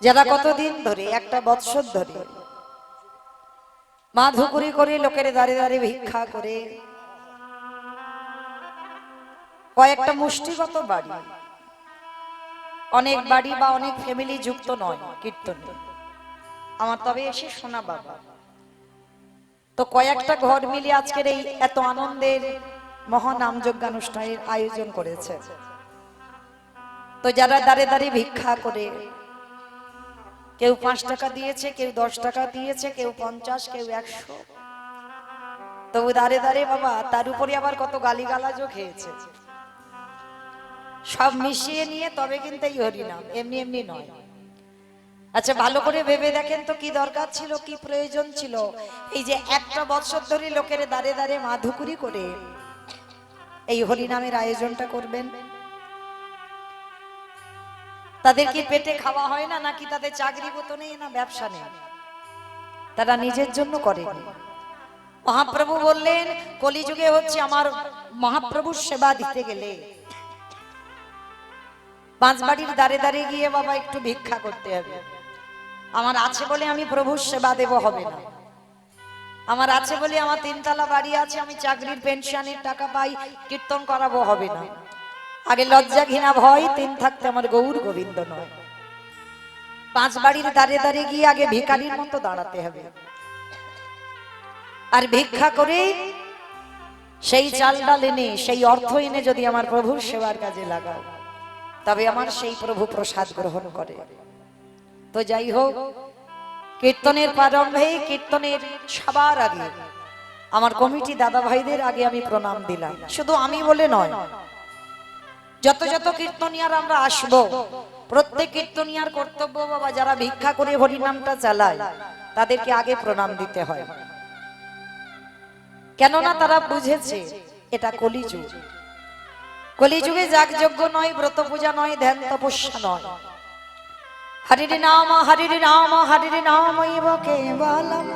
যারা কতদিন ধরে একটা বৎসর ধরে মা ধুকুরি করে লোকের দাঁড়ে দাঁড়ে ভিক্ষা করে কয়েকটা মুষ্টিগত বাড়ি, অনেক বাড়ি বা অনেক ফ্যামিলি যুক্ত নয় কীর্তনে, আমার তবে এসে শোনা বাবা, তো কয়েকটা ঘর মিলে আজকের এই এত আনন্দের মহানামযজ্ঞানুষ্ঠানের আয়োজন করেছে। তো যারা দাঁড়ে দাঁড়িয়ে ভিক্ষা করে, কেউ 5 টাকা দিয়েছে, কেউ 10 টাকা দিয়েছে, কেউ 50, কেউ 100, তো দাঁড়ে দাঁড়িয়ে বাবা তার উপরে আবার কত গালিগালাজও খেয়েছে। সব মিশিয়ে নিয়ে তবে কিন্তু এই হরিনাম, এমনি এমনি নয়। আচ্ছা ভালো করে ভেবে দেখেন তো কি দরকার ছিল, কি প্রয়োজন ছিল এই যে একটা বছর ধরে লোকের দাঁড়ে দাঁড়িয়ে মাধুকুরি করে এই হরিনামের আয়োজনটা করবেন? তাদের কি পেটে খাওয়া হয় না, নাকি তাদের চাকরি গত নেই, না ব্যবসা নেই? তারা নিজের জন্য করেনি। মহাপ্রভু বললেন কলিযুগে হচ্ছে আমার মহাপ্রভুর সেবা দিতে গেলে 5 বাড়ির দাঁড়ে দাঁড়িয়ে গিয়ে বাবা একটু ভিক্ষা করতে হবে। আমার আছে বলে আমি প্রভুর সেবা দেব হবে না, আমার আছে বলে আমার 3 তলা বাড়ি আছে, আমি চাকরির পেনশনের টাকা পাই, কীর্তন করাবো হবে না। আগে লজ্জা ঘৃণা ভয় 3 থাকতে আমার গৌর গোবিন্দ নয়। 5 বাড়ির দাঁড়ে দাঁড়িয়ে গিয়ে আগে ভিখারির মতো দাঁড়াতে হবে, আর ভিক্ষা করে সেই চাল ডাল এনে সেই অর্থ এনে যদি আমার প্রভুর সেবার কাজে লাগাও, তবে আমার সেই প্রভু প্রসাদ গ্রহণ করে। তো যাই হোক, কীর্তনের প্রারম্ভে, কীর্তনের সবার আগে আমার কমিটি দাদা ভাইদের আগে আমি প্রণাম দিলাম। শুধু আমি বলে নয়, যত যত কীর্তনিয়ার আমরা আসব, প্রত্যেক কীর্তনিয়ার কর্তব্য বাবা যারা ভিক্ষা করে হরিনামটা চালায় তাদেরকে আগে প্রণাম দিতে হয়। কেননা তারা বুঝেছে এটা কলিযুগ, কলিযুগে যাগযজ্ঞ নয়, ব্রত পূজা নয়, ধ্যান তপস্যা নয়, হরির নাম হরির নাম হরির নাম ইব কেবলম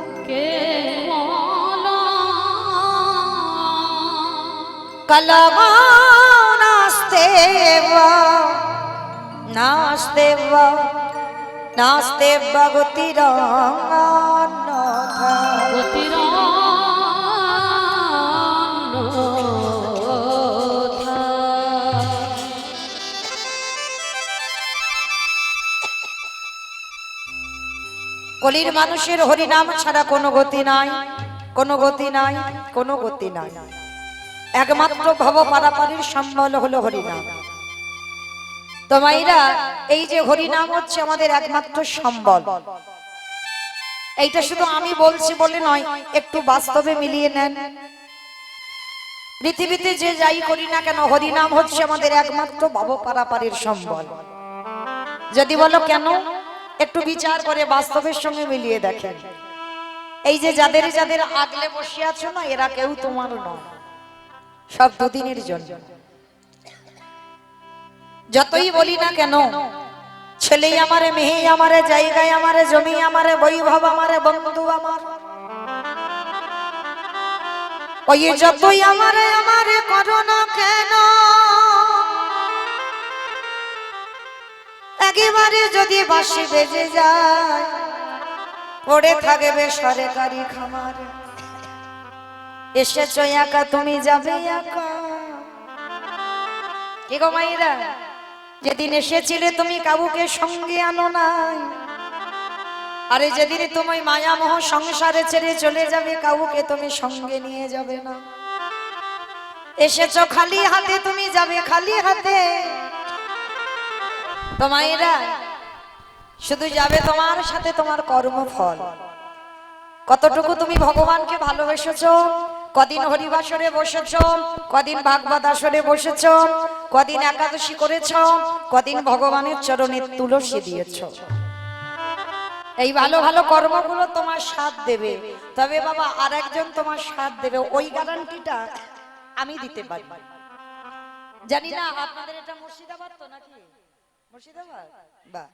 কলমা নাস্তেব নাস্তেব নাস্তেব গতিরান্নথা কলির মানুষের হরিনাম ছাড়া কোনো গতি নাই, কোনো গতি নাই, কোনো গতি নাই। একমাত্র ভব পারাপারের সম্বল হলো হরিনাম। তো মাইরা, এই যে হরিনাম হচ্ছে আমাদের একমাত্র সম্বল, এইটা শুধু আমি বলছি বলে নয়, একটু বাস্তবে মিলিয়ে নেন। পৃথিবীতে যে যাই করি না কেন, হরিনাম হচ্ছে আমাদের একমাত্র ভব পারাপারের সম্বল। যদি বলো কেন, একটু বিচার করে বাস্তবের সঙ্গে মিলিয়ে দেখেন। এই যে যাদের যাদের আগলে বসে আছো না, এরা কেউ তোমার নয়, সব দুদিনের জন্য। যতই বলি না কেন, ছেলে আমারে, মেয়ে আমারে, জায়গায় আমারে, জমি আমারে, বৈভব আমারে, বন্ধু আমার, ওই যতই আমারে আমারে করো না কেন, একেবারে যদি বাঁশি বেজে যায়, পড়ে থাকবে সরকারি খামার। এসেছো একা, তুমি যাবে একা। কি গো মাইরা, যেদিন এসেছিলে তুমি কাউকে সঙ্গে আনো নাই, আরে যেদিন তুমি মায়ামোহ সংসারে ছেড়ে চলে যাবে, কাউকে তুমি সঙ্গে নিয়ে যাবে না। এসেছো খালি হাতে, তুমি যাবে খালি হাতে। তোমাইরা শুধু যাবে তোমার সাথে তোমার কর্মফল। কতটুকু তুমি ভগবানকে ভালোবেসেছো, কদিন হরিবাসরে বসেছো, কদিন ভাগবত আসরে বসেছো, কদিন একাদশী করেছো, কদিন ভগবানের চরণে তুলসী দিয়েছো। এই ভালো ভালো কর্মগুলো তোমার সাথ দেবে, তবে বাবা আরেকজন তোমার সাথ দেবে, ওই গ্যারান্টিটা আমি দিতে পারি। জানি না আপনাদের এটা মুর্শিদাবাদ তো নাকি? মুর্শিদাবাদ, বাহ।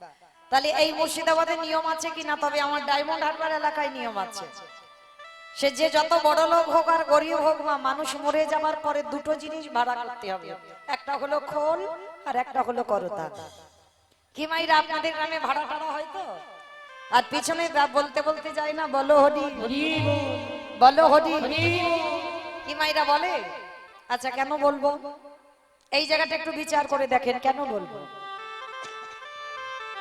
তাহলে এই মুর্শিদাবাদের নিয়ম আছে কিনা, তবে আমার ডায়মন্ড হারবার এলাকায় নিয়ম আছে। সে যে যত বড় লোক হোক আর গরিব হোক, বা মানুষ মরে যাবার পরে দুটো জিনিস ভাড়া করতে হবে, একটা হলো খোল আর একটা হলো করতা। কি মাইরা আপনাদের গ্রামে ভাড়া টাড়া হয়তো আর পিছনে বলতে বলতে যায় না বলো হরি বলো হরি কি মাইরা বলে? আচ্ছা কেন বলবো এই জায়গাটা একটু বিচার করে দেখেন কেন বলবো?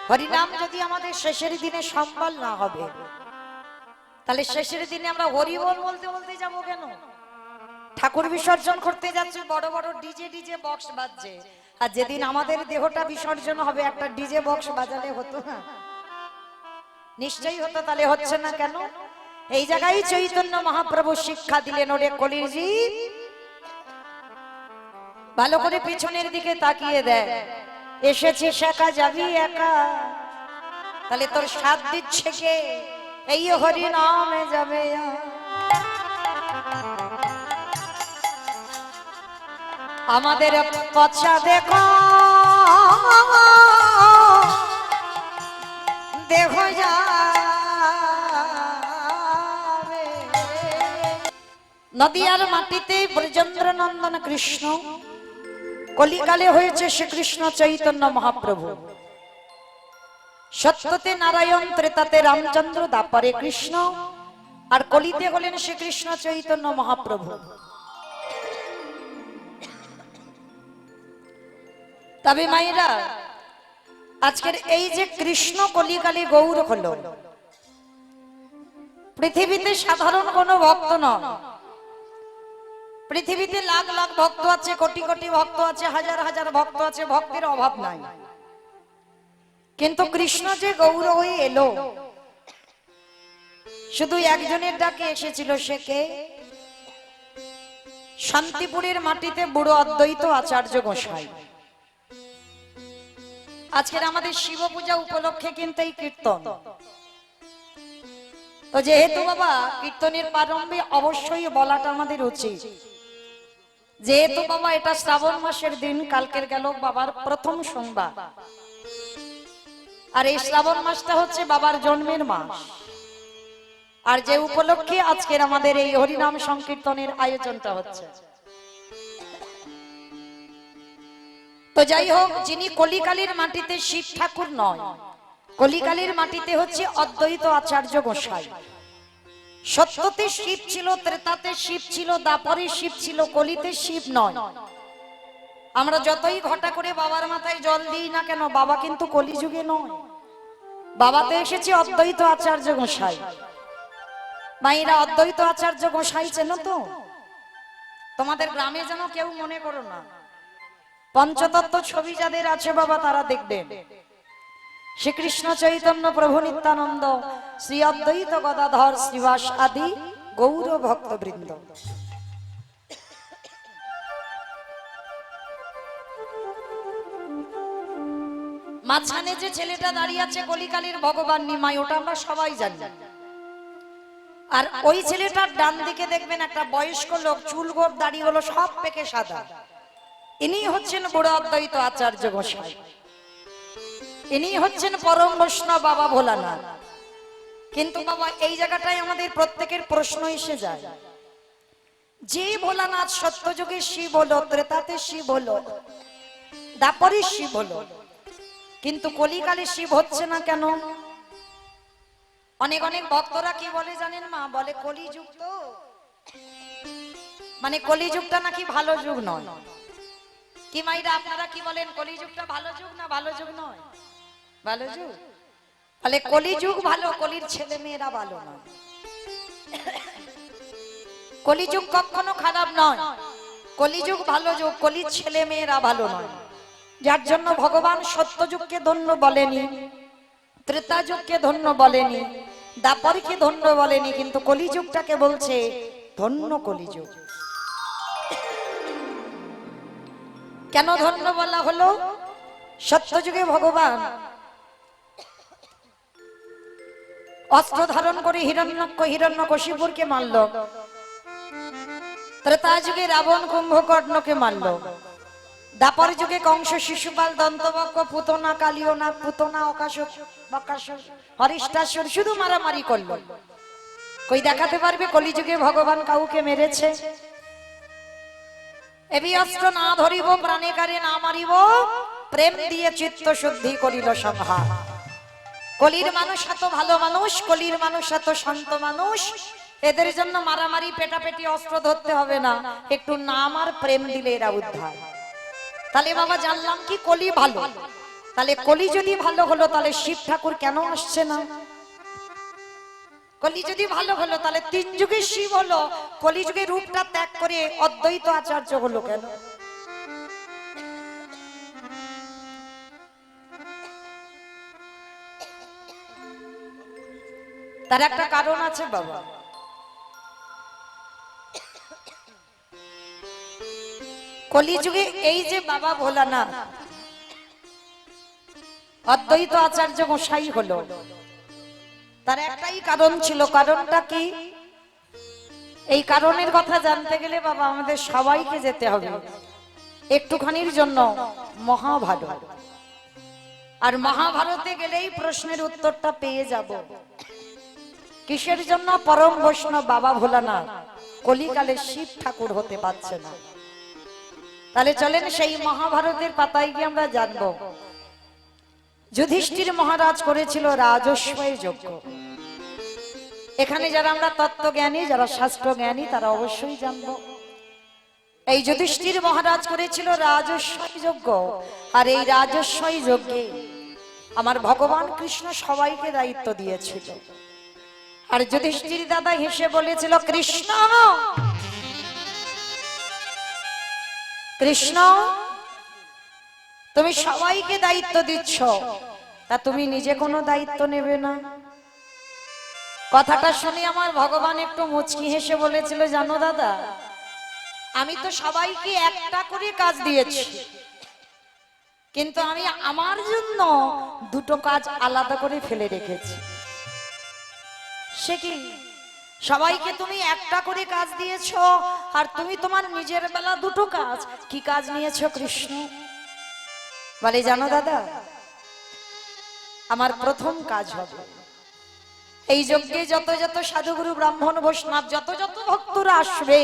হরিনাম যদি আমাদের শেষের দিনে সম্বল না হবে তাহলে শেষের দিনে আমরা হরি বল বলতে বলতে যাবো কেন? ঠাকুর বিসর্জন করতে যাচ্ছে বড় বড় ডিজে বক্স বাজছে আর যেদিন আমাদের দেহটা বিসর্জন হবে একটা ডিজে বক্স বাজালে হতো না? নিশ্চয়ই হতো। তাহলে হচ্ছে না কেন? এই জায়গায় চৈতন্য মহাপ্রভু শিক্ষা দিলেন, ওরে কলির জীব ভালো করে পিছনের দিকে তাকিয়ে দেয়, এসেছিস একা যাবি একা, তাহলে তোর সাথ দিচ্ছে কে? এই হরি নামে যাবে। আমাদের পছা দেখো দেখো যাবে নদিয়ার মাটিতে ব্রজেন্দ্র নন্দন কৃষ্ণ, কলিকালে হয়েছে শ্রীকৃষ্ণ চৈতন্য মহাপ্রভু। সত্যতে নারায়ণ, ত্রেতাতে রামচন্দ্র, দাপরে কৃষ্ণ, আর কলিতে হলেন শ্রীকৃষ্ণ চৈতন্য মহাপ্রভু। তবে মায়েরা আজকের এই যে কৃষ্ণ কলিকালে গৌর হলো, পৃথিবীতে সাধারণ কোন ভক্ত নয়। পৃথিবীতে লাখ লাখ ভক্ত আছে, কোটি কোটি ভক্ত আছে, হাজার হাজার ভক্ত আছে, ভক্তের অভাব নাই। কিন্তু কৃষ্ণ যে গৌর হয়ে এলো, শুধু একজনের ডাকে এসেছিল, সে কে? শান্তিপুরের মাটিতে বুড়ো অদ্বৈত আচার্য গোসাই। আজকের আমাদের শিব পূজা উপলক্ষে কিন্তু এই কীর্তন। তো যেহেতু বাবা কীর্তনের প্রারম্ভে অবশ্যই বলাটা আমাদের উচিত, যেহেতু বাবা এটা শ্রাবণ মাসের দিন, কালকের গেল বাবার প্রথম সোমবার, আর এই শ্রাবণ মাসটা হচ্ছে বাবার জন্মের মাস, আর যে উপলক্ষে আজকের আমাদের এই হরিনাম সংকীর্তনের আয়োজনটা হচ্ছে। তো যাই হোক, যিনি কলিকালের মাটিতে শিব ঠাকুর নয়, কলিকালের মাটিতে হচ্ছে অদ্বৈত আচার্য গোসাই। সত্যতে শিব ছিল, ত্রেতাতে শিব ছিল, দাপরে শিব ছিল, কলিতে শিব নয়। আমরা যতই ঘটা করে বাবার মাথায় জল দিই না কেন, বাবা কিন্তু কলিযুগে নয়, বাবাতে এসেছে অদ্বৈত আচার্য গোসাই। মায়েরা অদ্বৈত আচার্য গোসাই চেনো তো? তোমাদের গ্রামে যেন কেউ মনে করো না, পঞ্চতত্ত্ব ছবি যাদের আছে বাবা তারা দেখবেন শ্রীকৃষ্ণ চৈতন্য প্রভু নিত্যানন্দ, শ্রী অদ্বৈত গদাধর শ্রীবাস আদি গৌর ভক্তবৃন্দ। মাঝখানে যে ছেলেটা দাঁড়িয়ে আছে কলিকালের ভগবান নিমাই, ওটা আমরা সবাই জানি। আর ওই ছেলেটার ডান দিকে দেখবেন একটা বয়স্ক লোক, চুল গোপ দাড়ি হলো সব পেকে সাদা, ইনি হচ্ছেন বুড়ো অদ্বৈত আচার্য গোসাই। ইনি হচ্ছেন পরম বৈষ্ণব বাবা ভোলানাথ। কিন্তু বাবা এই জায়গাটায় আমাদের প্রত্যেকের প্রশ্ন এসে যায়, যে ভোলানাথ সত্যযুগে শিব হলো, ত্রেতাতে শিব হলো, দাপরে শিব হলো, কিন্তু কলিকালে শিব হচ্ছে না কেন? অনেক অনেক ভক্তরা কি বলে জানেন মা? বলে কলিযুগ তো, মানে কলিযুগটা নাকি ভালো যুগ নয়। কি মাইরা আপনারা কি বলেন, কলিযুগটা ভালো যুগ না ভালো যুগ নয়? ভালো যুগ। তাহলে কলিযুগ ভালো, কলির ছেলে মেয়েরা ভালো নয়। কলিযুগ কখনো খারাপ নয়, কলিযুগ ভালো যুগ, কলির ছেলে মেয়েরা ভালো নয়। যার জন্য ভগবান সত্যযুগকে ধন্য বলেনি, ত্রেতা যুগকে ধন্য বলেনি, দাপরকে ধন্য বলেনি, কিন্তু কলিযুগটাকে বলছে ধন্য কলিযুগ। কেন ধন্য বলা হলো? সত্যযুগে ভগবান অস্ত্র ধারণ করে হিরণ্যকশিপুরকে মারল, ত্রেতা যুগে রাবণ কুম্ভকর্ণকে মারল, দাপর যুগে কংস, শিশুপাল, দন্তবক্র, পুতনা, কালিয়নাগ, পুতনা, অকাশক, বকাসুর, হরিষ্টাসুর শুধু মারামারি করলো। কই দেখাতে পারবে কলিযুগে ভগবান কাউকে মেরেছে? এবি অস্ত্র না ধরিব, প্রাণে কারে না মারিব, প্রেম দিয়ে চিত্ত শুদ্ধি করিল সংহার। কলির মানুষ এত ভালো মানুষ, কলির মানুষ এত শান্ত মানুষ, এদের জন্য মারামারি পেটাপেটি অস্ত্র ধরতে হবে না, একটু নাম আর প্রেম দিলে এরা উদ্ধার। তাহলে বাবা জানলাম কি কলি ভালো। তাহলে কলি যদি ভালো হলো তাহলে শিব ঠাকুর কেন আসছে না? কলি যদি ভালো হলো তাহলে তিন যুগে শিব হলো, কলি যুগে রূপটা ত্যাগ করে অদ্বৈত আচার্য হলো কেন? তার একটা কারণ আছে বাবা। কলিযুগে এই যে বাবা ভোলানাথ অদ্বৈত আচার্য মশাই হলো, তার একটাই কারণ ছিল। কারণটা কি? এই কারণের কথা জানতে গেলে বাবা আমাদের সবাইকে যেতে হবে একটুখানির জন্য মহাভারত। আর মহাভারতে গেলেই প্রশ্নের উত্তরটা পেয়ে যাব। কিসের জন্য পরম বৈষ্ণব বাবা ভোলানাথ কলিকালে শিব ঠাকুর হতে পারছে না? তাহলে চলেন সেই মহাভারতের পাতায় গিয়ে আমরা জানবো। যুধিষ্ঠির মহারাজ করেছিল রাজস্বয় যজ্ঞ। এখানে যারা আমরা তত্ত্বজ্ঞানী, যারা শাস্ত্র জ্ঞানী, তারা অবশ্যই জানবো এই যুধিষ্ঠির মহারাজ করেছিল রাজস্বয় যজ্ঞ। আর এই রাজস্বয় যজ্ঞে আমার ভগবান কৃষ্ণ সবাইকে দায়িত্ব দিয়েছিল। আর যুধিষ্ঠির দাদা হেসে বলেছিল, কৃষ্ণ কৃষ্ণ তুমি সবাইকে দায়িত্ব দিচ্ছ, তা তুমি নিজে কোনো দায়িত্ব নেবে না? কথাটা শুনে আমার ভগবান একটু মুচকি হেসে বলেছিল, জানো দাদা, আমি তো সবাইকে একটা করে কাজ দিয়েছি, কিন্তু আমি আমার জন্য দুটো কাজ আলাদা করে ফেলে রেখেছি। সে কি? সবাইকে তুমি একটা করে কাজ দিয়েছো, আর তুমি তোমার নিজের বেলা দুটো কাজ। কি কাজ নিয়েছো কৃষ্ণ? বলে, জানো দাদা, আমার প্রথম কাজ হবে এই যজ্ঞে যত যত সাধুগুরু ব্রাহ্মণ বৈষ্ণব যত যত ভক্তরা আসবে,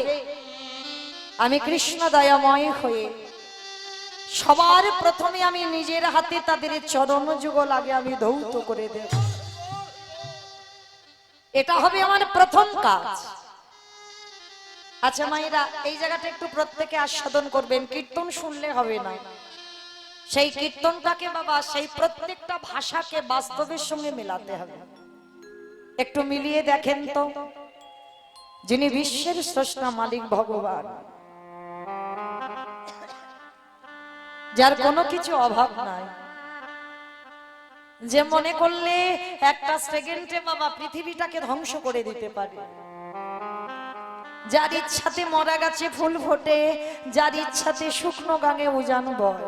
আমি কৃষ্ণ দয়াময় হয়ে সবার প্রথমে আমি নিজের হাতে তাদের চরণ যুগল আগে আমি ধৌত করে দেব। এটা হবে আমার প্রথম কাজ। আচ্ছা মায়েরা, এই জায়গাটা একটু প্রত্যেকে আস্বাদন করবেন। কীর্তন শুনলে হবে না, সেই কীর্তনটাকে বাবা, সেই প্রত্যেকটা ভাষাকে বাস্তবের সঙ্গে মেলাতে হবে। একটু মিলিয়ে দেখেন তো, যিনি বিশ্বের স্রষ্টা মালিক ভগবান, যার কোনো কিছু অভাব নাই, যে মনে করলে একটা সেকেন্ডে বাবা পৃথিবীটাকে ধ্বংস করে দিতে পারে, যার ইচ্ছাতে মরা গাছে ফুল ফোটে, যার ইচ্ছাতে শুকনো গাঙে উজান বয়,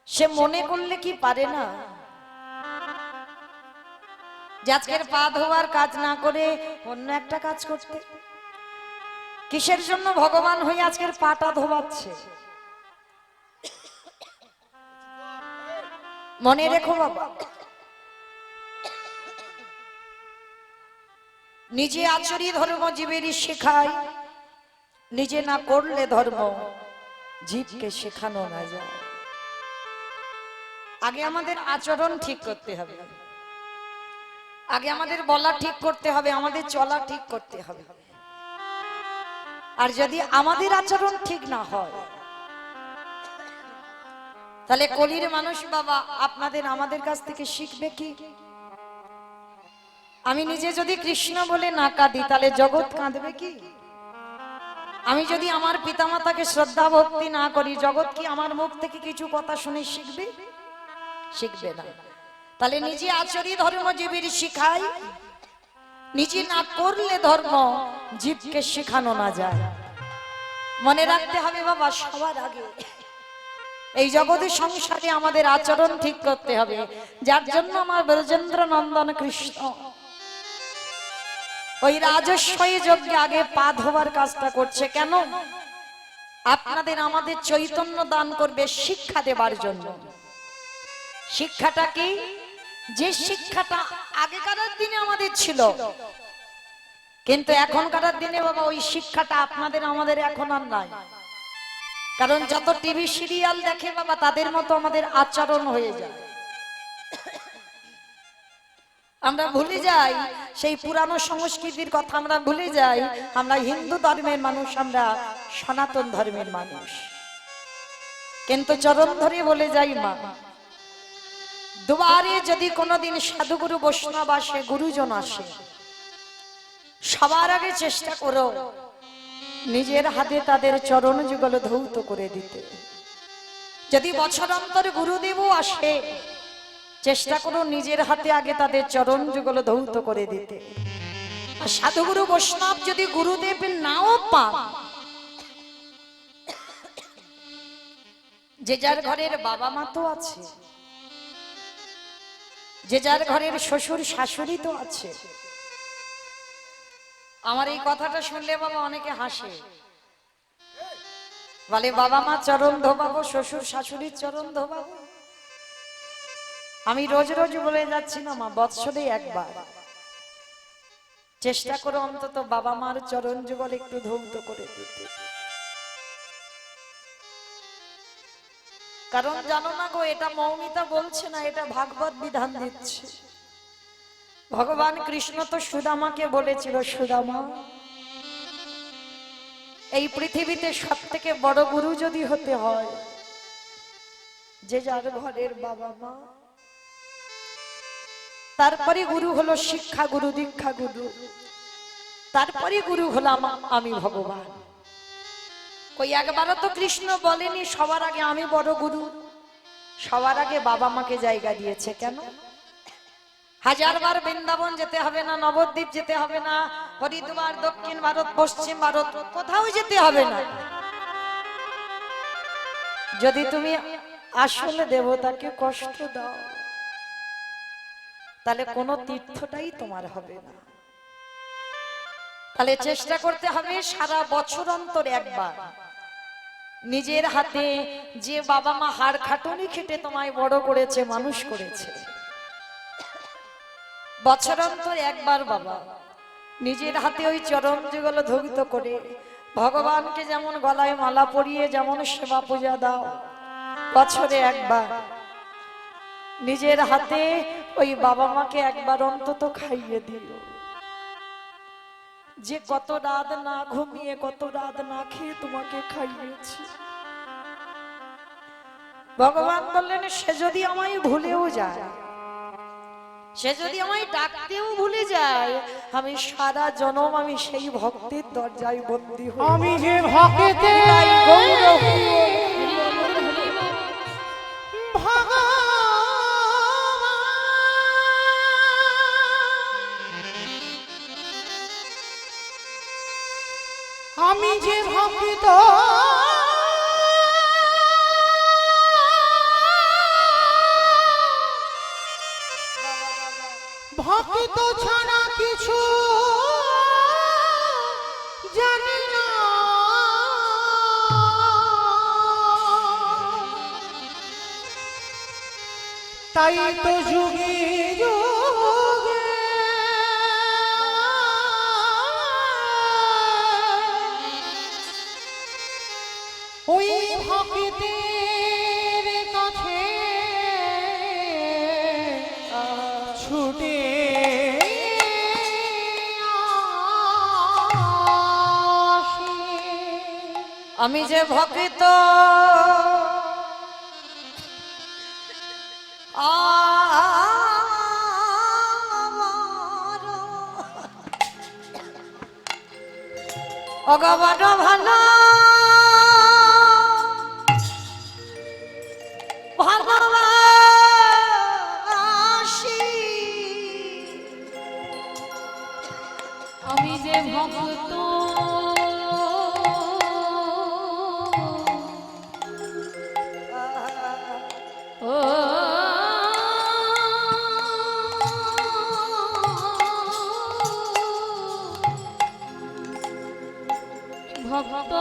সে মনে করলে কি পারে না যে আজকের পা ধোয়ার কাজ না করে অন্য একটা কাজ করতে? কিসের জন্য ভগবান হয়ে আজকের পাটা ধোয়াচ্ছে? মনে রেখো বাবা, নিজে আচরি ধর্ম জীবেরই শেখায়, নিজে না করলে ধর্ম জীবকে শেখানো না যায়। আগে আমাদের আচরণ ঠিক করতে হবে, আগে আমাদের বলা ঠিক করতে হবে, আমাদের চলা ঠিক করতে হবে। আর যদি আমাদের আচরণ ঠিক না হয়, তাহলে কলির মানুষ বাবা আপনাদের আমাদের কাছ থেকে শিখবে কি? আমি নিজে যদি কৃষ্ণ বলে না কাঁদি, তাহলে জগৎ কাঁদবে কি? আমি যদি আমার পিতামাতাকে শ্রদ্ধা ভক্তি না করি, জগৎ কি আমার মুখ থেকে কিছু কথা শুনে শিখবে? শিখবে না। তাহলে নিজে আচরি ধর্ম জীবের শিখাই, নিজে না করলে ধর্ম জীবকে শেখানো না যায়। মনে রাখতে হবে বাবা, সবার আগে এই জগতের সংসারে আমাদের আচরণ ঠিক করতে হবে। যার জন্য আমার ব্রজেন্দ্র নন্দন কৃষ্ণ ওই রাজস্বয় যজ্ঞে আগে পা ধোবার কাজটা করছে। কেন? আপনাদের আমাদের চৈতন্য দান করবে শিক্ষা দেবার জন্য। শিক্ষাটা কি? যে শিক্ষাটা আগেকার দিনে আমাদের ছিল, কিন্তু এখনকার দিনে বাবা ওই শিক্ষাটা আপনাদের আমাদের এখন আর নাই। কারণ যত টিভি সিরিয়াল দেখে বাবা তাদের মতো আমাদের আচরণ হয়ে যায়। আমরা ভুলে যাই সেই পুরানো সংস্কৃতির কথা, আমরা ভুলে যাই আমরা হিন্দু ধর্মের মানুষ, আমরা সনাতন ধর্মের মানুষ। কিন্তু চরণ ধরে বলে যাই মা, দুবারে যদি কোনোদিন সাধুগুরু বৈষ্ণব আসে, গুরুজন আসে, সবার আগে চেষ্টা করো নিজের হাতে তাদের চরণ যুগল ধৌত করে দিতে। যদি বছর অন্তর গুরুদেবও আসে, চেষ্টা করো নিজের হাতে আগে তাদের চরণ যুগল ধৌত করে দিতে। আর সাধুগুরু বৈষ্ণব যদি গুরুদেব নাও পান, যে যার ঘরের বাবা মা তো আছে, যে যার ঘরের শ্বশুর শাশুড়ি তো আছে। আমার এই কথাটা শুনলে বাবা অনেকে হাসে, বলে বাবা মা চরণ ধোবাবো, শ্বশুর শাশুড়ির চরণ ধোবাবো। আমি রোজ রোজ বলে যাচ্ছি না মা, বৎসরে একবার চেষ্টা করো অন্তত বাবা মার চরণ যুগল একটু ধৌত করে দিতে। কারণ জানো না গো, এটা মৌমিতা বলছে না, এটা ভাগবত বিধান দিচ্ছে। ভগবান কৃষ্ণ তো সুদামাকে বলেছিল, সুদামা এই পৃথিবীতে সব থেকে বড় গুরু যদি হতে হয়, যে যার ঘরের বাবা মা, তারপরে গুরু হলো শিক্ষা গুরু, দীক্ষা গুরু, তারপরে গুরু হলাম আমি ভগবান। কই একবারও তো কৃষ্ণ বলেনি সবার আগে আমি বড় গুরু, সবার আগে বাবা মাকে জায়গা দিয়েছে। কেন? হাজারবার বৃন্দাবন যেতে হবে না, নবদ্বীপ যেতে হবে না, হরিদ্বার, দক্ষিণ ভারত, পশ্চিম ভারত, কোথাও যেতে হবে না। যদি তুমি আসলে দেবতাকে কষ্ট দাও, তাহলে কোনো তীর্থটাই তোমার হবে না। তাহলে চেষ্টা করতে হবে সারা বছর অন্তর একবার নিজের হাতে, যে বাবা মা হাড় খাটুনি খেটে তোমায় বড় করেছে, মানুষ করেছে, বছর অন্তর একবার বাবা নিজের হাতে ওই চরণ যুগল ধৌত করে ভগবানকে যেমন গলায় মালা পরিয়ে যেমন সেবা পূজা দাও, বছরে একবার নিজের হাতে ওই বাবা মাকে একবার অন্তত খাইয়ে দিও। যে কত রাত না ঘুমিয়ে, কত রাত না খেয়ে তোমাকে খাইয়েছি, ভগবান বললেন সে যদি আমায় ভুলেও যায়, সে যদি আমায় ডাকতেও ভুলে যায়, আমি সারা জনম আমি সেই ভক্তের দরজায় বন্দী হই। আমি যে ভক্তে আমি যে ভক্ত ভক্ত ছাড়া কিছু জানি না, তাই তো যুগে যুগে ওই ভক্তের কাছে ছুটে আমি যে ভক্ত অগবড ভালো ভালোবাসি, আমি যে ভক্ত ও ভক্ত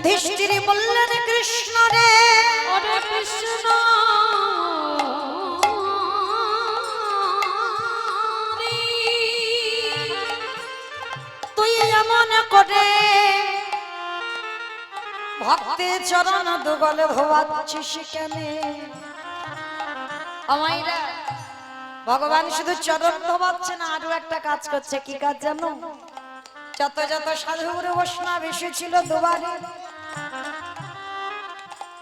যুধিষ্ঠির বললেন কৃষ্ণ রে, ওরে কৃষ্ণ রে, তুই এমন করে ভক্তের চরণ দুগল ধোয়াচ্ছিস কেন? আমাইরা ভগবান শুধু চরণ ধোয়াচ্ছে না, আরো একটা কাজ করছে। কি কাজ জানো? যত যত সাধুগুরু বৈষ্ণব এসেছিল দুবারে,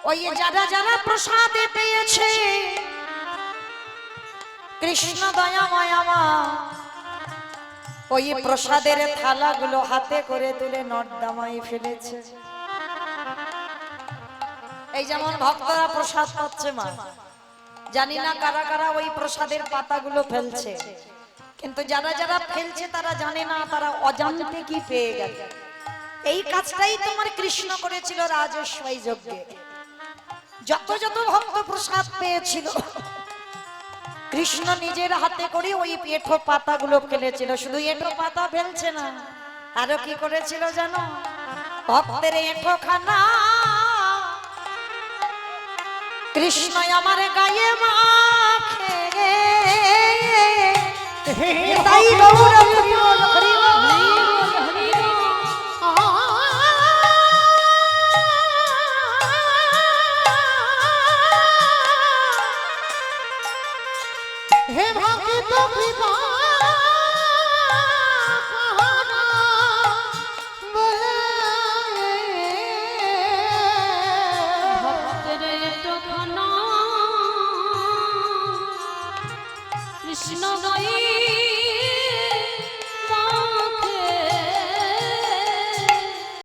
ওই যারা যারা প্রসাদে পেয়েছে কৃষ্ণ দয়াময় আমার, ওই প্রসাদের থালাগুলো হাতে করে তুলে নর্দমায় ফেলেছে। এই যেমন ভক্তরা প্রসাদ পাচ্ছে মা, জানি না কারা কারা ওই প্রসাদের পাতাগুলো ফেলছে, কিন্তু যারা যারা ফেলছে তারা জানে না, তারা অজান্তে কি পেয়ে গেল। এই কাজটাই তোমার কৃষ্ণ করেছিল রাজস্বই যজ্ঞে। যত যত ভক্ত প্রসাদ পেয়েছিল কৃষ্ণ নিজের হাতে করে ওই এঁঠো পাতাগুলো ফেলেছিল। শুধু এঁঠো পাতা ফেলছে না, আরো কি করেছিল জানো? ভক্তের এঁঠো খানা কৃষ্ণ আমার গায়ে মাখে গে। তাই গৌর হরি বল, হরি বল। হরি বল। হে ভক্ত কৃপা ভক্তের টখানা কৃষ্ণ গায়ে